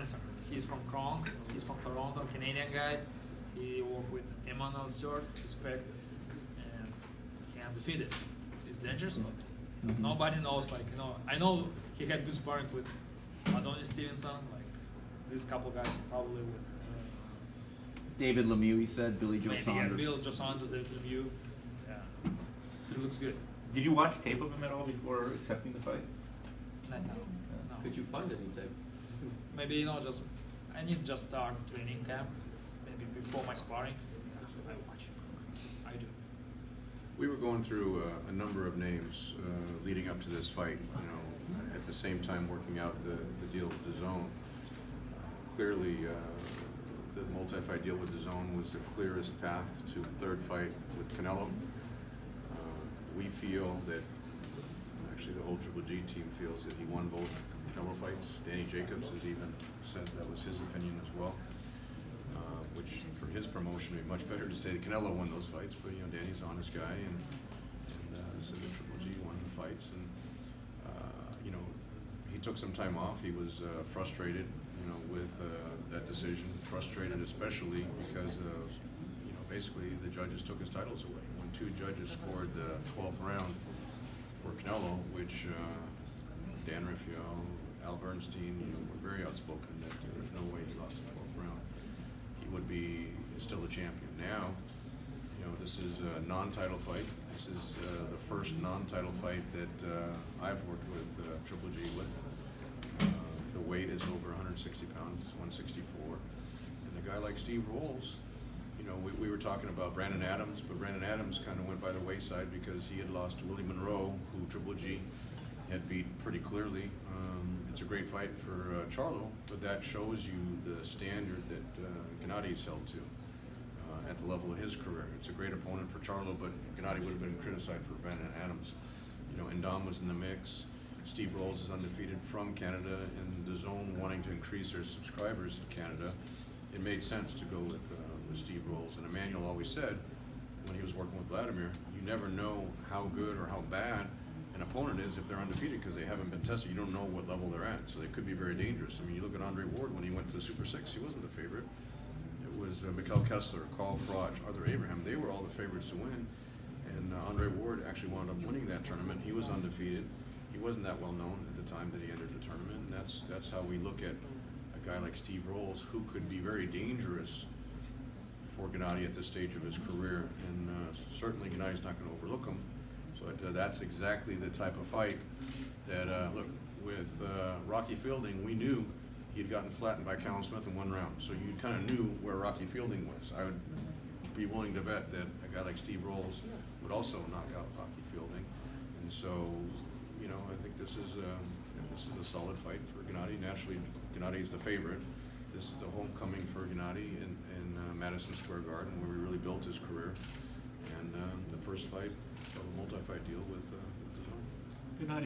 Spencer. He's from Kronk. He's from Toronto, Canadian guy. He worked with Emmanuel Stewart, respect, and he undefeated. He's dangerous, but nobody knows. Like I know he had good sparring with Adonis Stevenson. Like these couple guys probably with. David Lemieux, he said. Billy Joe Maybe, Saunders. yeah, Bill Joe Saunders, David Lemieux. Yeah, he looks good. Did you watch tape of him at all before accepting the fight? Not now. No. Could you find any tape? Maybe just I need to just start training camp. Maybe before my sparring, I watch. I do. We were going through a number of names leading up to this fight. At the same time working out the deal with DAZN. Clearly, the multi-fight deal with DAZN was the clearest path to a third fight with Canelo. We feel that, actually the whole Triple G team feels that he won both Canelo fights. Danny Jacobs has even said that was his opinion as well, which for his promotion would be much better to say that Canelo won those fights, but Danny's an honest guy and said that Triple G won the fights. And he took some time off. He was frustrated, with that decision. Frustrated especially because basically the judges took his titles away. When two judges scored the 12th round for Canelo, which Dan Riffiel, Al Bernstein, were very outspoken that there's no way he lost the 12th round. He would be still a champion. Now, this is a non-title fight. This is the first non-title fight that I've worked with Triple G with. The weight is over 160 pounds, it's 164. And a guy like Steve Rolls, we were talking about Brandon Adams, but Brandon Adams kind of went by the wayside because he had lost to Willie Monroe, who Triple G had beat pretty clearly. It's a great fight for Charlo, but that shows you the standard that Gennady's held to at the level of his career. It's a great opponent for Charlo, but Gennady would have been criticized for Brandon Adams. Ndam was in the mix. Steve Rolls is undefeated from Canada, and DAZN wanting to increase their subscribers in Canada, it made sense to go with Steve Rolls. And Emmanuel always said, when he was working with Vladimir, you never know how good or how bad an opponent is if they're undefeated because they haven't been tested. You don't know what level they're at, so they could be very dangerous. I mean, you look at Andre Ward when he went to the Super 6, he wasn't the favorite. It was Mikhail Kessler, Carl Froch, Arthur Abraham. They were all the favorites to win. And Andre Ward actually wound up winning that tournament. He was undefeated. He wasn't that well known at the time that he entered the tournament. And that's how we look at a guy like Steve Rolls, who could be very dangerous for Gennady at this stage of his career. And certainly Gennady's not going to overlook him. But that's exactly the type of fight that, look, with Rocky Fielding, we knew he had gotten flattened by Callum Smith in one round. So you kind of knew where Rocky Fielding was. I would be willing to bet that a guy like Steve Rolls would also knock out Rocky Fielding. And so, I think this is a solid fight for Gennady. Naturally, Gennady is the favorite. This is the homecoming for Gennady in Madison Square Garden, where he really built his career. And the first fight of a multi-fight deal with DAZN. Good night.